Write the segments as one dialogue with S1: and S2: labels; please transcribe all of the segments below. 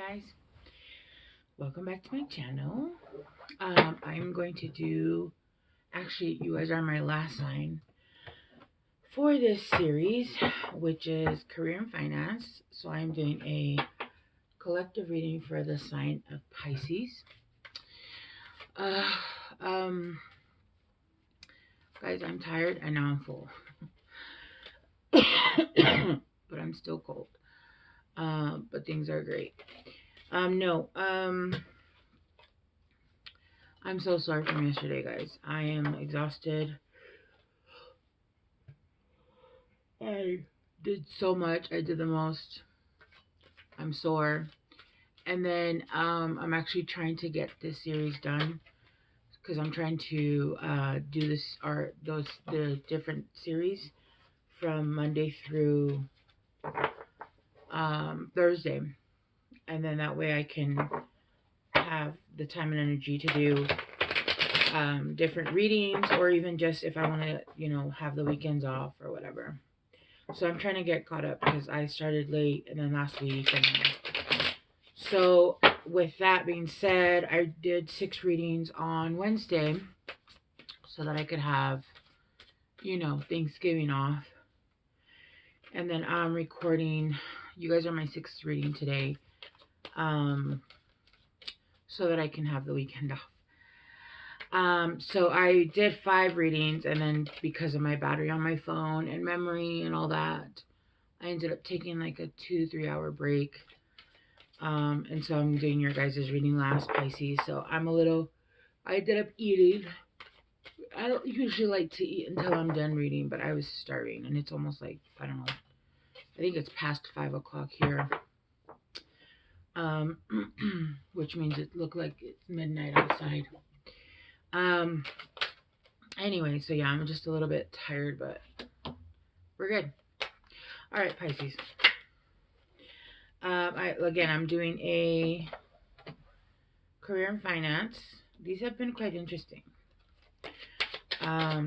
S1: guys, welcome back to my channel. I'm going to do, actually you guys are my last sign for this series, which is career and finance. So I'm doing a collective reading for the sign of Pisces. uh, um Guys, I'm tired and now I'm full. But I'm still cold. But things are great. No, I'm so sorry from yesterday, guys. I am exhausted. I did so much. I did the most. I'm sore. And then I'm actually trying to get this series done because I'm trying to do this or the different series from Monday through Thursday, and then that way I can have the time and energy to do different readings, or even just if I want to, have the weekends off or whatever. So I'm trying to get caught up because I started late and then last week. And so with that being said, I did 6 readings on Wednesday so that I could have, Thanksgiving off. And then I'm recording, you guys are my 6th reading today, so that I can have the weekend off. So I did 5 readings, and then because of my battery on my phone and memory and all that, I ended up taking like a 2-3 hour break. And so I'm doing your guys' reading last, Pisces. So I ended up eating. I don't usually like to eat until I'm done reading, but I was starving, and it's almost like, I don't know, I think it's past 5 o'clock here. Which means it looked like it's midnight outside. Anyway, so yeah, I'm just a little bit tired, but we're good. All right, Pisces. I'm doing a career and finance. These have been quite interesting. So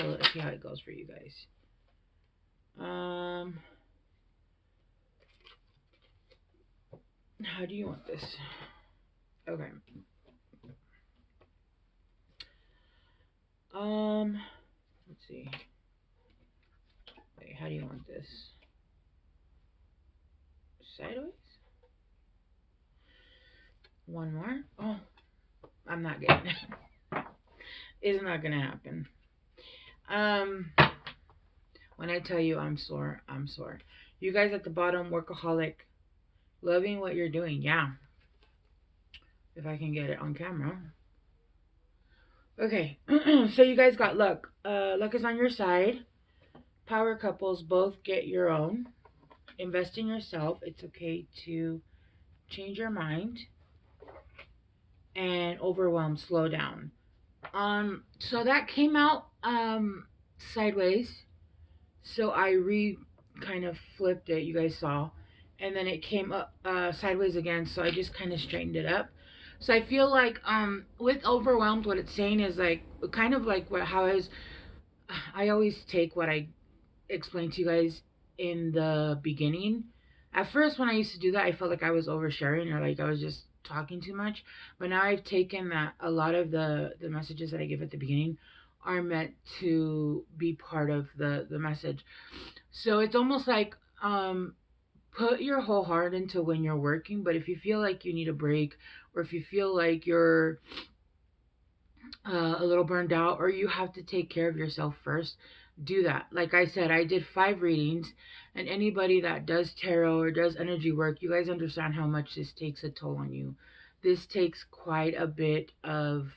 S1: let's see how it goes for you guys. How do you want this? Okay. Let's see. Wait, how do you want this? Sideways? One more? Oh, I'm not getting it. It's not gonna happen. When I tell you I'm sore, I'm sore. You guys at the bottom, workaholic, loving what you're doing. Yeah. If I can get it on camera. Okay. So you guys got luck. Luck is on your side. Power couples, both get your own. Invest in yourself. It's okay to change your mind. And overwhelm, slow down. So that came out sideways. So I kind of flipped it, you guys saw. And then it came up sideways again, so I just kind of straightened it up. So I feel like with overwhelmed, what it's saying is like kind of like I always take what I explained to you guys in the beginning. At first, when I used to do that, I felt like I was oversharing or like I was just talking too much. But now I've taken that a lot of the messages that I give at the beginning are meant to be part of the message. So it's almost like put your whole heart into when you're working, but if you feel like you need a break, or if you feel like you're a little burned out, or you have to take care of yourself first, do that. Like I said, I did 5 readings, and anybody that does tarot or does energy work, you guys understand how much this takes a toll on you. This takes quite a bit of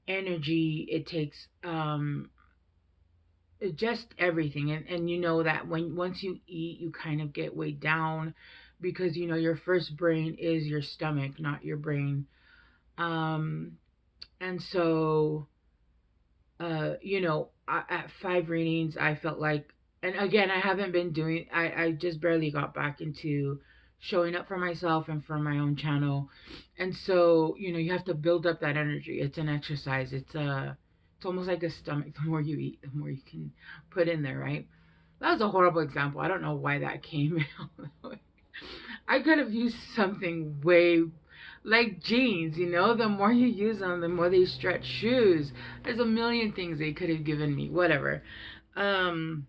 S1: energy. It takes just everything, and you know that once you eat, you kind of get weighed down, because your first brain is your stomach, not your brain. And so at 5 readings, I felt like, and again, I haven't been doing, I just barely got back into showing up for myself and for my own channel. And so, you have to build up that energy. It's an exercise. It's almost like a stomach. The more you eat, the more you can put in there, right? That was a horrible example. I don't know why that came out. I could have used something way like jeans, you know, the more you use them, the more they stretch. Shoes. There's a million things they could have given me. Whatever. Um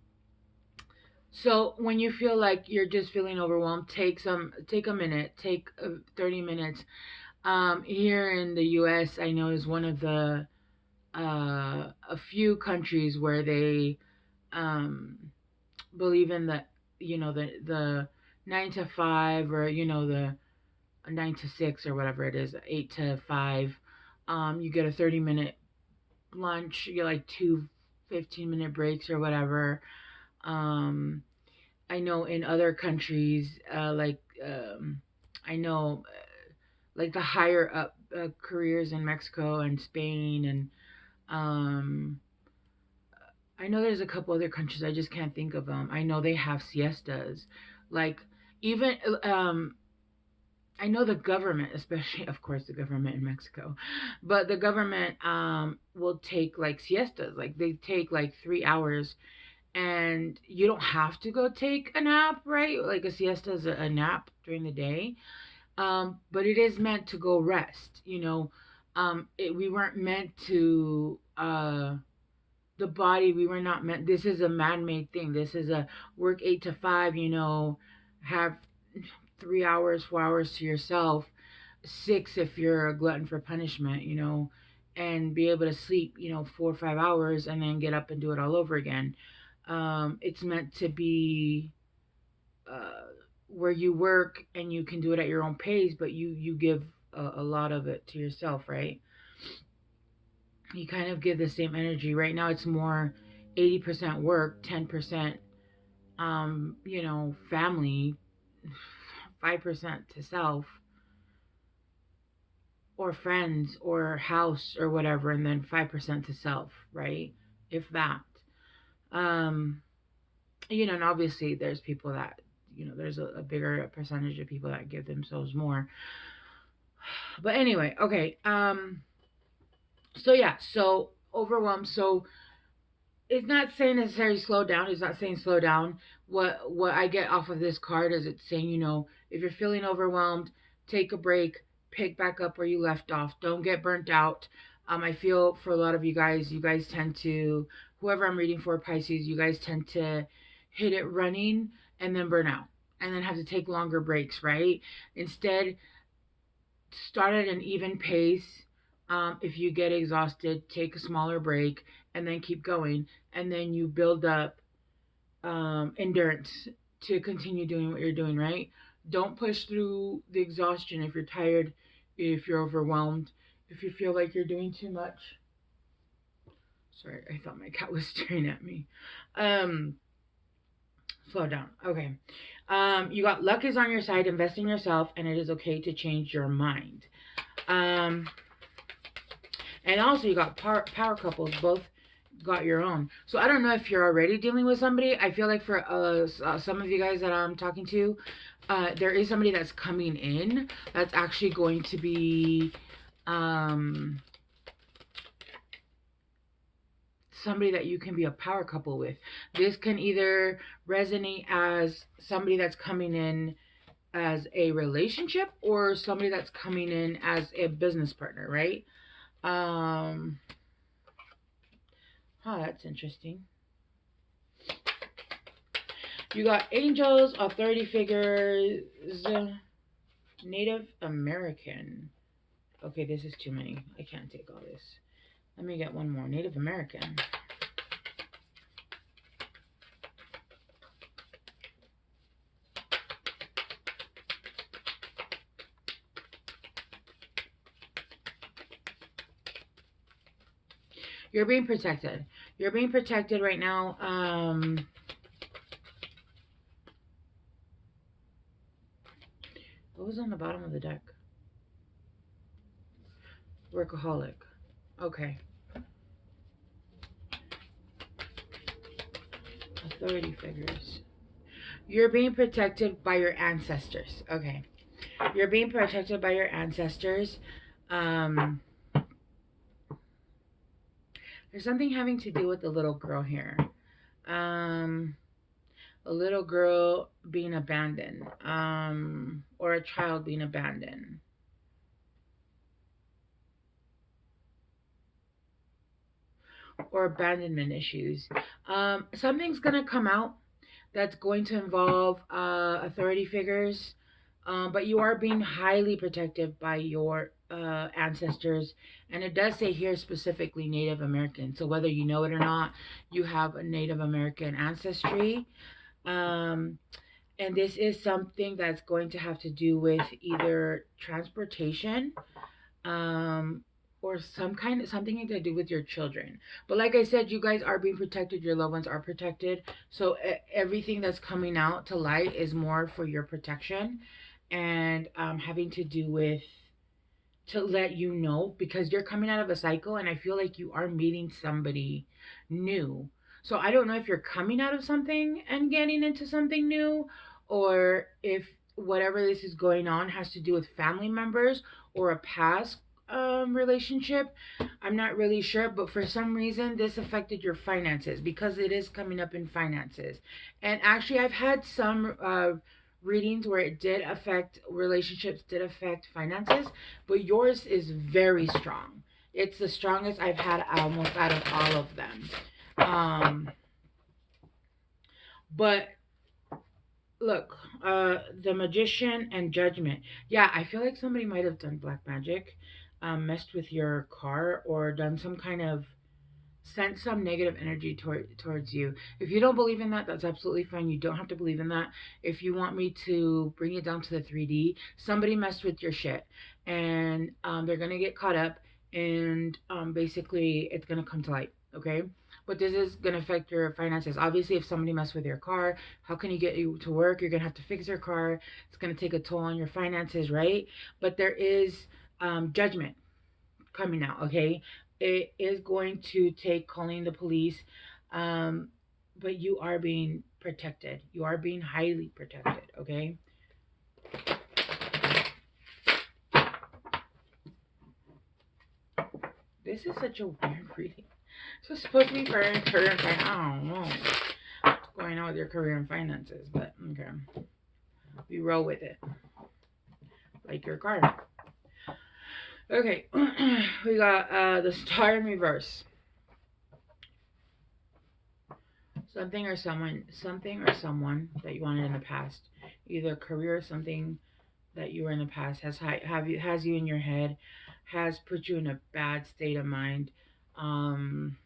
S1: so when you feel like you're just feeling overwhelmed, take a minute, take 30 minutes. Here in the US, I know is one of the a few countries where they um believe in the, you know, the 9 to 5, or you know, the 9 to 6 or whatever it is, 8 to 5. You get a 30-minute lunch. You get like two 15-minute breaks or whatever. Um, I know in other countries, I know like the higher up careers in Mexico and Spain, and um, I know there's a couple other countries, I just can't think of them. I know they have siestas, like even I know the government, especially of course the government in Mexico, but the government will take like siestas, like they take like 3 hours, and you don't have to go take a nap, right? Like a siesta is a nap during the day, but it is meant to go rest. You know, we weren't meant to. The body, we were not meant. This is a man-made thing. This is a work 8 to 5. You know, have 3 hours, 4 hours to yourself, six if you're a glutton for punishment, you know, and be able to sleep, you know, 4 or 5 hours and then get up and do it all over again. It's meant to be uh, where you work and you can do it at your own pace, but you give a lot of it to yourself, right? You kind of give the same energy. Right now, it's more 80% work, 10%, you know, family, 5% to self, or friends or house or whatever, and then 5% to self, right? If that. Um, you know, and obviously there's people that, you know, there's a bigger percentage of people that give themselves more. But anyway, okay. So yeah, so overwhelmed. So it's not saying necessarily slow down. It's not saying slow down. What I get off of this card is it's saying, you know, if you're feeling overwhelmed, take a break, pick back up where you left off. Don't get burnt out. I feel for a lot of you guys tend to, whoever I'm reading for, Pisces, you guys tend to hit it running and then burn out and then have to take longer breaks, right? Instead, start at an even pace. If you get exhausted, take a smaller break and then keep going. And then you build up endurance to continue doing what you're doing, right? Don't push through the exhaustion if you're tired, if you're overwhelmed, if you feel like you're doing too much. Sorry, I thought my cat was staring at me. Um, Slow down. Okay. You got luck is on your side. Invest in yourself, and it is okay to change your mind. Um, and also, you got power couples, both got your own. So I don't know if you're already dealing with somebody. I feel like for some of you guys that I'm talking to, there is somebody that's coming in that's actually going to be somebody that you can be a power couple with. This can either resonate as somebody that's coming in as a relationship or somebody that's coming in as a business partner, right? Um, that's interesting. You got angels, authority figures, Native American. Okay, this is too many. I can't take all this. Let me get one more. Native American. You're being protected. You're being protected right now. What was on the bottom of the deck? Workaholic. Okay. Authority figures. You're being protected by your ancestors. Okay. You're being protected by your ancestors. Um, there's something having to do with the little girl here. Um, a little girl being abandoned, or a child being abandoned, or abandonment issues. Something's gonna come out that's going to involve authority figures, but you are being highly protected by your ancestors, and it does say here specifically Native American. So whether you know it or not, you have a Native American ancestry. Um, and this is something that's going to have to do with either transportation, um, or something to do with your children. But like I said, you guys are being protected. Your loved ones are protected. So everything that's coming out to light is more for your protection, and having to do with, to let you know, because you're coming out of a cycle, and I feel like you are meeting somebody new. So I don't know if you're coming out of something and getting into something new, or if whatever this is going on has to do with family members or a past relationship. I'm not really sure, but for some reason this affected your finances, because it is coming up in finances. And actually I've had some readings where it did affect relationships, did affect finances, but yours is very strong. It's the strongest I've had almost out of all of them. Um, but look, the magician and judgment. Yeah, I feel like somebody might have done black magic, messed with your car, or done some kind of, sent some negative energy towards you. If you don't believe in that, that's absolutely fine. You don't have to believe in that. If you want me to bring it down to the 3D, somebody messed with your shit, and they're gonna get caught up, and basically it's gonna come to light. Okay, but this is gonna affect your finances. Obviously, if somebody messed with your car, how can you get you to work? You're gonna have to fix your car. It's gonna take a toll on your finances, right? But there is judgment coming out. Okay, it is going to take calling the police, um but you are being protected, you are being highly protected. Okay, this is such a weird reading. So it's supposed to be for career and finance. I don't know what's going on with your career and finances, but okay, we roll with it like your car. Okay, we got the star in reverse. Something or someone that you wanted in the past, either career or something that you were in the past, has you in your head, has put you in a bad state of mind. Um,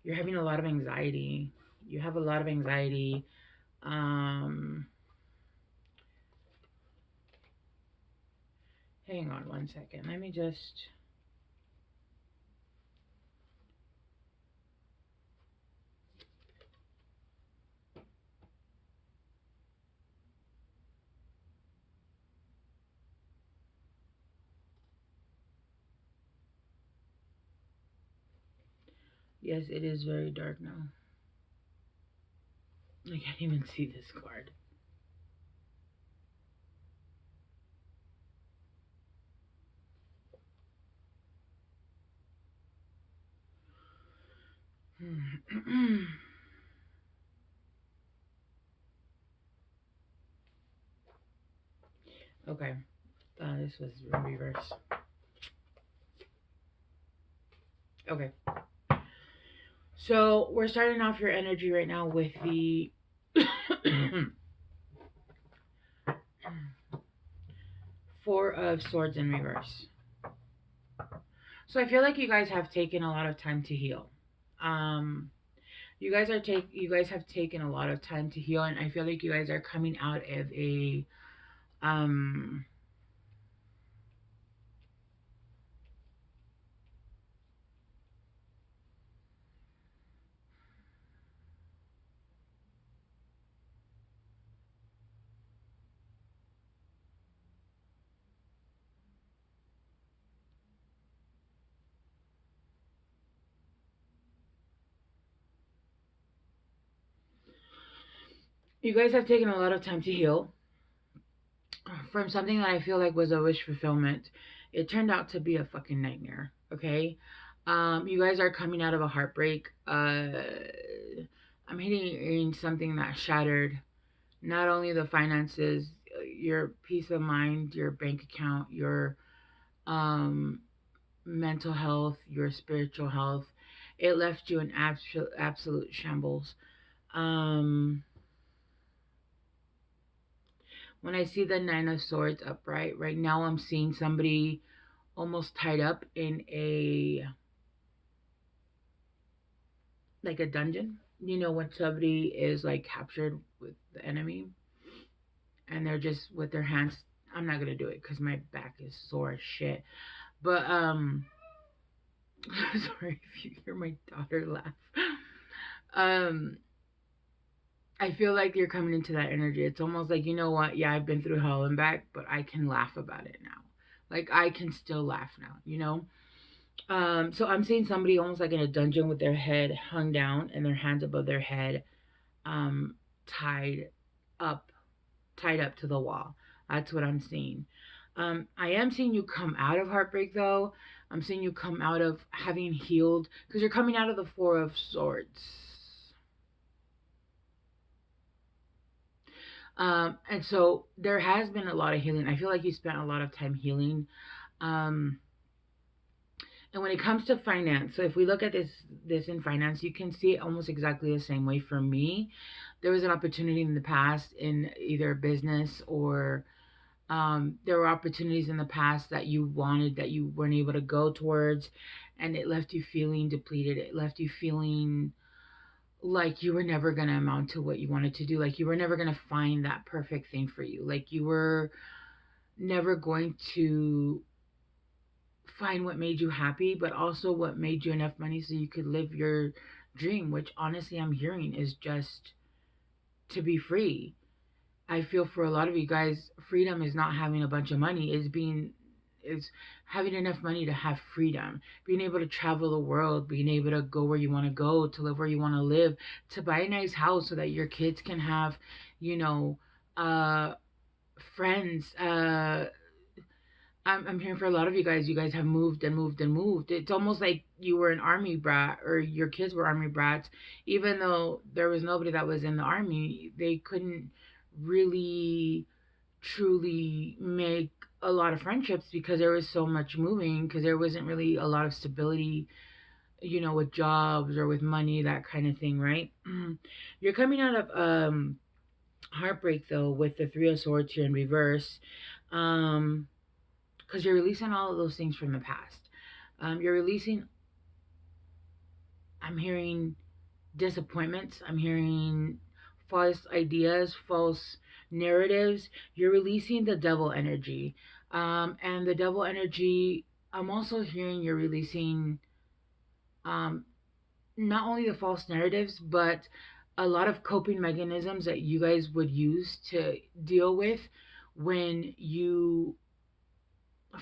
S1: you're having a lot of anxiety. You have a lot of anxiety. Um, hang on one second. Let me just. Yes, it is very dark now. I can't even see this card. Okay, this was in reverse. Okay, so we're starting off your energy right now with the Four of Swords in reverse. So I feel like you guys have taken a lot of time to heal. Um, you guys have taken a lot of time to heal, and I feel like you guys are coming out of a um you guys have taken a lot of time to heal from something that I feel like was a wish fulfillment. It turned out to be a fucking nightmare. Okay, You guys are coming out of a heartbreak. I'm hitting something that shattered not only the finances, your peace of mind, your bank account, your um, mental health, your spiritual health. It left you in absolute shambles. Um, when I see the Nine of Swords upright, right now I'm seeing somebody almost tied up in a like a dungeon. You know, when somebody is like captured with the enemy and they're just with their hands. I'm not gonna do it because my back is sore as shit. But sorry if you hear my daughter laugh. Um, I feel like you're coming into that energy. It's almost like, you know what? Yeah, I've been through hell and back, but I can laugh about it now. Like I can still laugh now, you know? So I'm seeing somebody almost like in a dungeon with their head hung down and their hands above their head, um, tied up, tied up to the wall. That's what I'm seeing. I am seeing you come out of heartbreak though. I'm seeing you come out of having healed because you're coming out of the Four of Swords. And so there has been a lot of healing. I feel like you spent a lot of time healing. Um, and when it comes to finance, so if we look at this in finance, you can see it almost exactly the same way. For me, there was an opportunity in the past in either business or there were opportunities in the past that you wanted that you weren't able to go towards, and it left you feeling depleted. It left you feeling like you were never going to amount to what you wanted to do, like you were never going to find that perfect thing for you, like you were never going to find what made you happy, but also what made you enough money so you could live your dream, which honestly I'm hearing is just to be free. I feel for a lot of you guys, freedom is not having a bunch of money, is having enough money to have freedom, being able to travel the world, being able to go where you want to go, to live where you want to live, to buy a nice house so that your kids can have, you know, uh, friends. I'm hearing for a lot of you guys, have moved and moved and moved. It's almost like you were an army brat or your kids were army brats. Even though there was nobody that was in the army, they couldn't really truly make a lot of friendships because there was so much moving, because there wasn't really a lot of stability, you know, with jobs or with money, that kind of thing, right? You're coming out of heartbreak though with the Three of Swords here in reverse. Um, because you're releasing all of those things from the past. You're releasing, I'm hearing disappointments, I'm hearing false ideas, false narratives. You're releasing the devil energy. And the devil energy, I'm also hearing you're releasing um, not only the false narratives, but a lot of coping mechanisms that you guys would use to deal with when you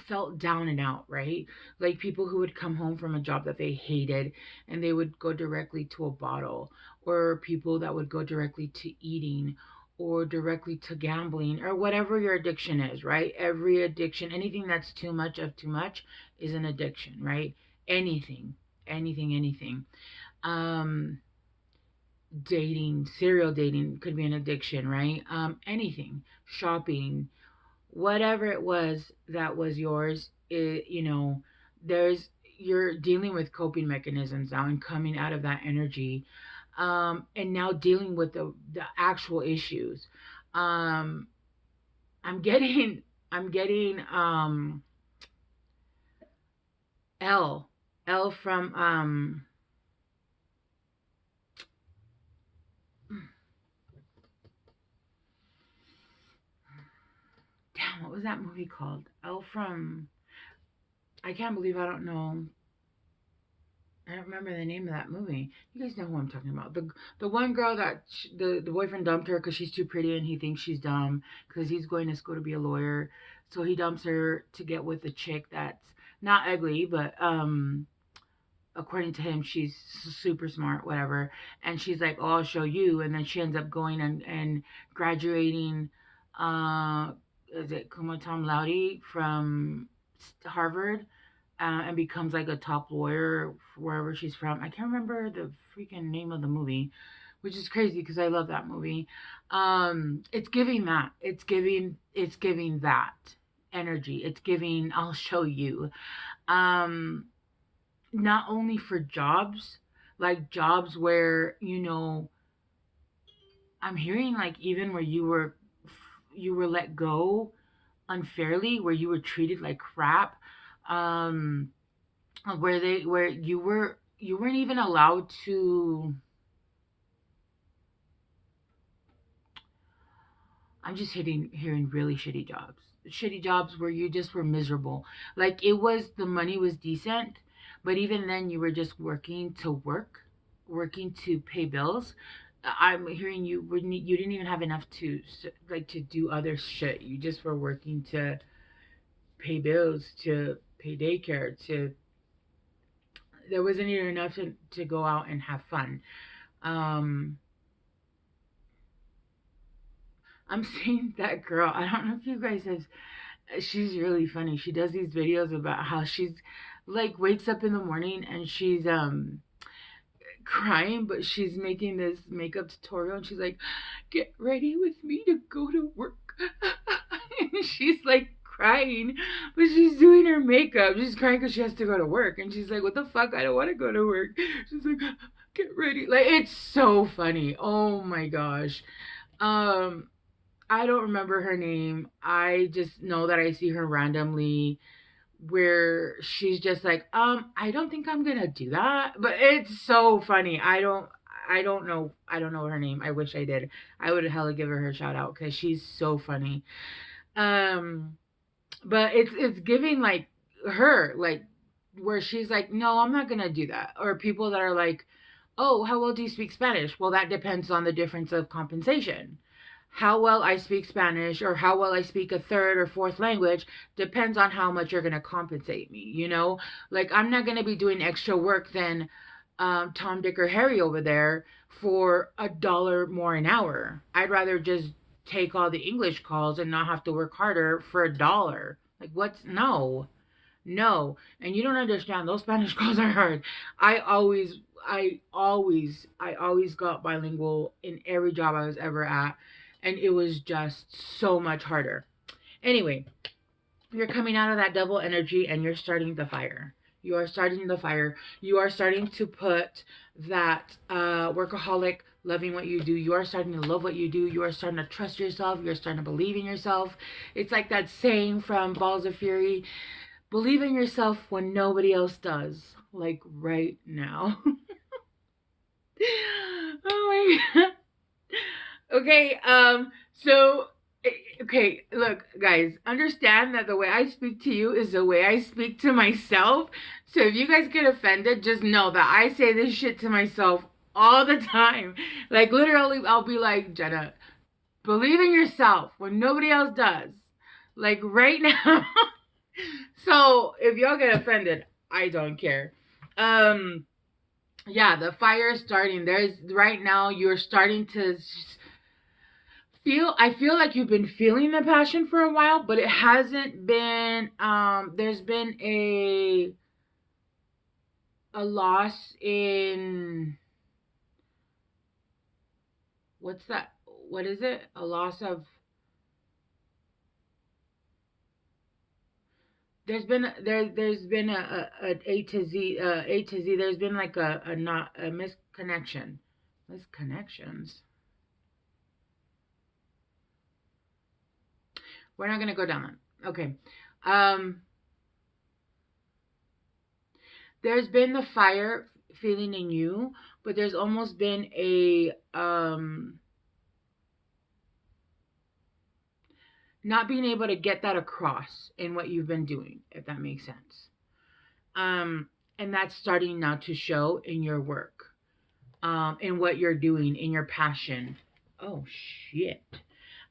S1: felt down and out, right? Like people who would come home from a job that they hated and they would go directly to a bottle, or people that would go directly to eating or directly to gambling or whatever your addiction is, right? Every addiction, anything that's too much of too much is an addiction, right? Anything, anything. Um Dating, serial dating could be an addiction, right? Anything, shopping, whatever it was that was yours, you know, there's, you're dealing with coping mechanisms now and coming out of that energy, and now dealing with the actual issues. um I'm getting, I'm getting l l from damn, what was that movie called? L from, I can't believe I don't know, I don't remember the name of that movie. You guys know who I'm talking about. The one girl that the boyfriend dumped her because she's too pretty and he thinks she's dumb because he's going to school to be a lawyer. So he dumps her to get with a chick that's not ugly, but according to him, she's super smart, whatever. And she's like, "Oh, I'll show you." And then she ends up going and graduating. Uh, is it Kumatam Laude from Harvard? and becomes like a top lawyer wherever she's from. I can't remember the freaking name of the movie, which is crazy because I love that movie. It's giving that. It's giving that energy. It's giving I'll show you. Um Not only for jobs, like jobs where, I'm hearing like even where you were let go unfairly, where you were treated like crap, um where you weren't even allowed to. I'm just hearing really shitty jobs where you just were miserable. Like the money was decent, but even then you were just working to pay bills. I'm hearing you didn't even have enough to do other shit. You just were working to pay bills, to pay daycare, to there wasn't even enough to go out and have fun. Um, I'm seeing that girl. I don't know if you guys have. She's really funny. She does these videos about how she's like wakes up in the morning and she's crying, but she's making this makeup tutorial and she's like, "Get ready with me to go to work." And she's like crying, but she's doing her makeup. She's crying because she has to go to work, and she's like, "What the fuck? I don't want to go to work." She's like, "Get ready." Like it's so funny. Oh my gosh. Um, I don't remember her name. I just know that I see her randomly where she's just like, I don't think I'm gonna do that. But it's so funny. I don't know her name. I wish I did. I would hella give her shout out because she's so funny. Um, but it's giving like her like where she's like, no, I'm not gonna do that. Or people that are like, oh, how well do you speak Spanish? Well, that depends on the difference of compensation. How well I speak Spanish or how well I speak a third or fourth language depends on how much you're gonna compensate me. Like I'm not gonna be doing extra work than Tom, Dick, or Harry over there for $1 more an hour. I'd rather just take all the English calls and not have to work harder for $1. Like what's no, no. And you don't understand. Those Spanish calls are hard. I always got bilingual in every job I was ever at, and it was just so much harder. Anyway, you're coming out of that double energy and you're starting the fire. You are starting the fire. You are starting to put that workaholic, loving what you do. You are starting to love what you do. You are starting to trust yourself. You're starting to believe in yourself. It's like that saying from Balls of Fury, believe in yourself when nobody else does. Like right now. Oh my god. Okay, so okay, look, guys, understand that the way I speak to you is the way I speak to myself. So if you guys get offended, just know that I say this shit to myself all the time. Like literally, I'll be like, Jenna, believe in yourself when nobody else does. Like right now. So if y'all get offended, I don't care. Um, yeah, the fire is starting. There's right now you're starting to I feel like you've been feeling the passion for a while, but it hasn't been there's been a loss in what's that? What is it? A loss of there's been a to Z A to Z. There's been like a not a misconnection. Misconnections. We're not gonna go down that. Okay. Um there's been the fire feeling in you, but there's almost been a not being able to get that across in what you've been doing, if that makes sense. And that's starting now to show in your work, in what you're doing, in your passion. Oh shit.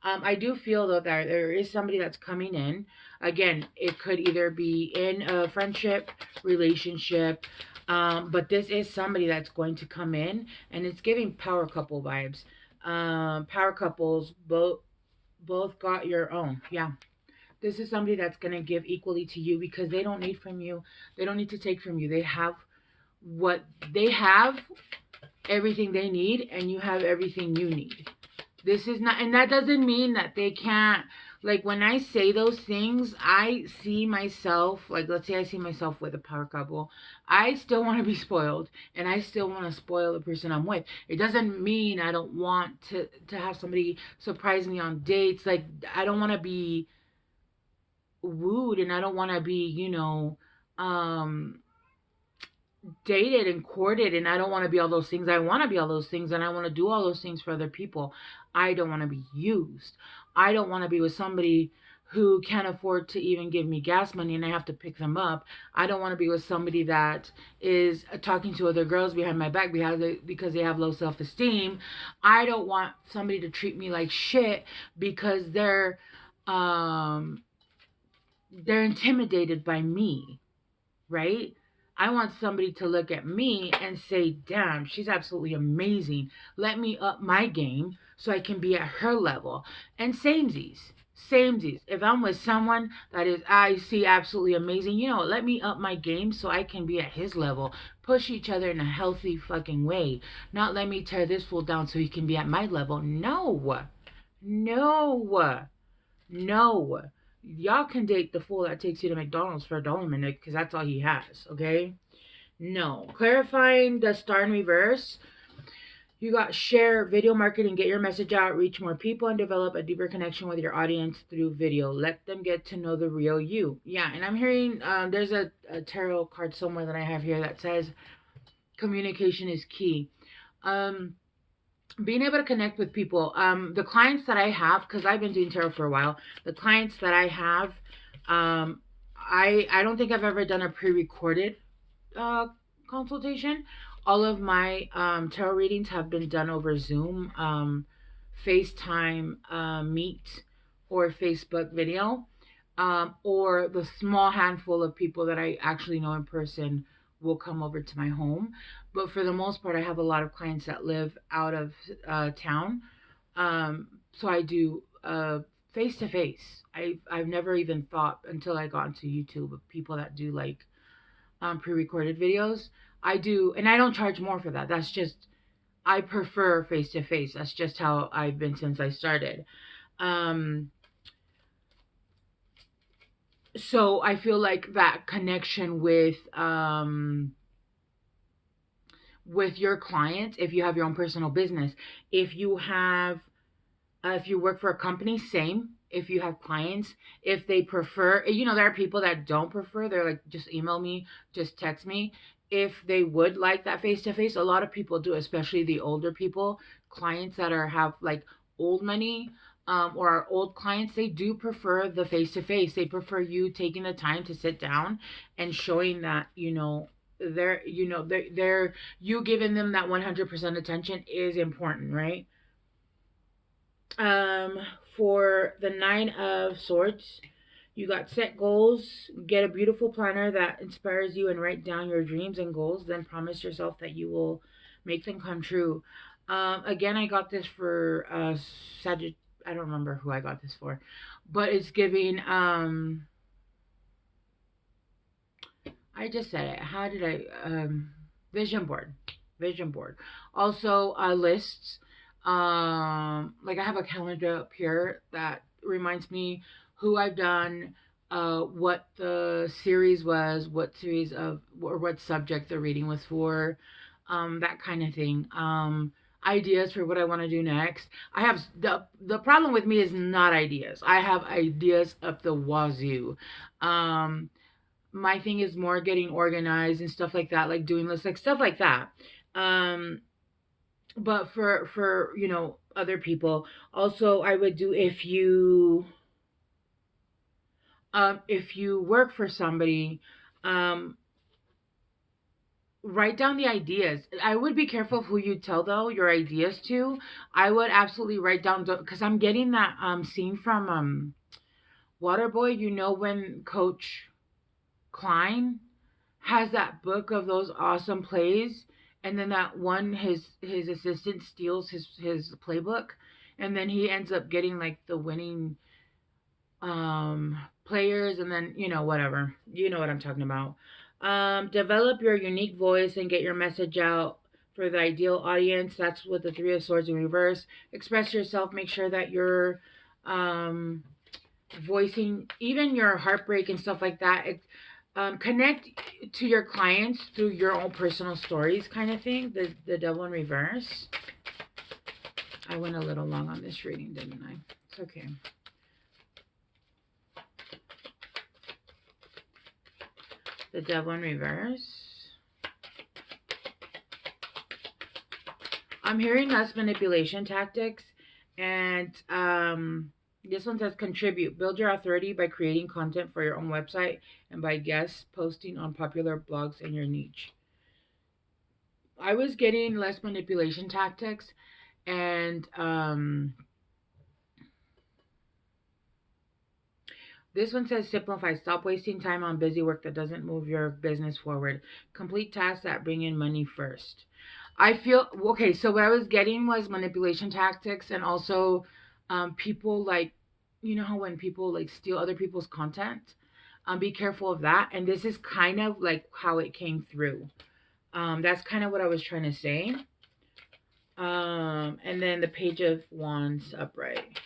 S1: I do feel though that there is somebody that's coming in. Again, it could either be in a friendship, relationship, but this is somebody that's going to come in, and it's giving power couple vibes. Power couples both got your own. Yeah, This is somebody that's going to give equally to you because they don't need from you. They don't need to take from you. They have what they have, everything they need, and you have everything you need. This is not, and that doesn't mean that they can't, like when I say those things, I see myself, like let's say I see myself with a power couple. I still want to be spoiled and I still want to spoil the person I'm with. It doesn't mean I don't want to have somebody surprise me on dates. Like I don't want to be wooed and I don't want to be, dated and courted, and I don't want to be all those things. I want to be all those things and I want to do all those things for other people. I don't want to be used. I don't want to be with somebody who can't afford to even give me gas money and I have to pick them up. I don't want to be with somebody that is talking to other girls behind my back because they have low self-esteem. I don't want somebody to treat me like shit because they're intimidated by me, right? I want somebody to look at me and say, damn, she's absolutely amazing. Let me up my game so I can be at her level. And samesies. Samesies. If I'm with someone that is, I see absolutely amazing, let me up my game so I can be at his level. Push each other in a healthy fucking way. Not let me tear this fool down so he can be at my level. No. No. No. Y'all can date the fool that takes you to McDonald's for $1 a minute because that's all he has, okay? No. Clarifying the star in reverse. You got share video marketing, get your message out, reach more people, and develop a deeper connection with your audience through video. Let them get to know the real you. Yeah, and I'm hearing there's a tarot card somewhere that I have here that says communication is key. Being able to connect with people. The clients that I have, because I've been doing tarot for a while, the clients that I have, I don't think I've ever done a pre-recorded consultation. All of my tarot readings have been done over Zoom, FaceTime, Meet, or Facebook video, or the small handful of people that I actually know in person will come over to my home. But for the most part, I have a lot of clients that live out of town. So I do face to face. I've never even thought until I got into YouTube of people that do like pre-recorded videos. I do, and I don't charge more for that. That's just I prefer face to face. That's just how I've been since I started. So I feel like that connection with your clients, if you have your own personal business, if you have if you work for a company, same. If you have clients, if they prefer, there are people that don't prefer. They're like, just email me, just text me. If they would like that face to face, a lot of people do, especially the older people, clients that have like old money, or our old clients, they do prefer the face to face. They prefer you taking the time to sit down and showing that, they're you giving them that 100% attention is important, right? Um, for the Nine of Swords, you got set goals, get a beautiful planner that inspires you, and write down your dreams and goals. Then promise yourself that you will make them come true. Again, I got this for I don't remember who I got this for, but it's giving. I just said it. How did I? Vision board. Vision board. Also, lists. Like I have a calendar up here that reminds me who I've done, what the series was, what series of or what subject the reading was for, that kind of thing. Ideas for what I want to do next. I have the problem with me is not ideas. I have ideas up the wazoo. My thing is more getting organized and stuff like that, like doing lists, like stuff like that. Um, but for other people, also I would do if you work for somebody, um, write down the ideas. I would be careful of who you tell though your ideas to. I would absolutely write down because I'm getting that scene from Waterboy. When Coach Klein has that book of those awesome plays, and then that one his assistant steals his playbook, and then he ends up getting like the winning players, and then, whatever. You know what I'm talking about. Develop your unique voice and get your message out for the ideal audience. That's with the Three of Swords in reverse. Express yourself. Make sure that you're um, voicing even your heartbreak and stuff like that. Connect to your clients through your own personal stories, kind of thing. The Devil in reverse. I went a little long on this reading, didn't I? It's okay. The Devil in reverse. I'm hearing less manipulation tactics, and this one says contribute. Build your authority by creating content for your own website and by guest posting on popular blogs in your niche. I was getting less manipulation tactics, and this one says simplify. Stop wasting time on busy work that doesn't move your business forward. Complete tasks that bring in money first. I feel okay. So what I was getting was manipulation tactics, and also people like, how when people like steal other people's content. Be careful of that. And this is kind of like how it came through. That's kind of what I was trying to say. And then the Page of Wands upright.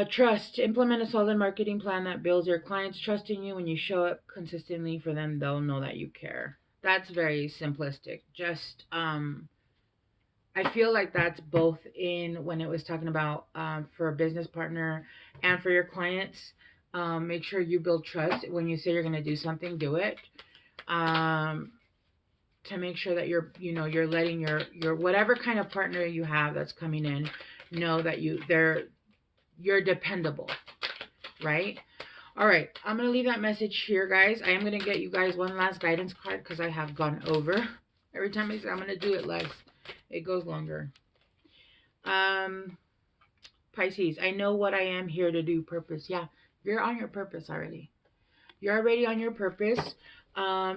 S1: Trust. Implement a solid marketing plan that builds your clients' trust in you. When you show up consistently for them, they'll know that you care. That's very simplistic. Just I feel like that's both in when it was talking about for a business partner and for your clients. Make sure you build trust. When you say you're going to do something, do it. To make sure that you're letting your whatever kind of partner you have that's coming in know that you're dependable, right? All right, I'm going to leave that message here, guys. I am going to get you guys one last guidance card because I have gone over. Every time I say I'm going to do it less, it goes longer. Pisces, I know what I am here to do. Purpose. Yeah, you're on your purpose already. You're already on your purpose.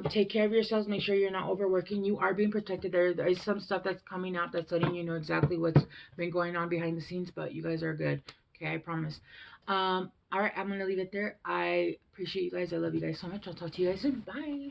S1: Take care of yourselves. Make sure you're not overworking. You are being protected. There is some stuff that's coming out that's letting you know exactly what's been going on behind the scenes, but you guys are good. Okay, I promise. All right, I'm gonna leave it there. I appreciate you guys. I love you guys so much. I'll talk to you guys soon. Bye.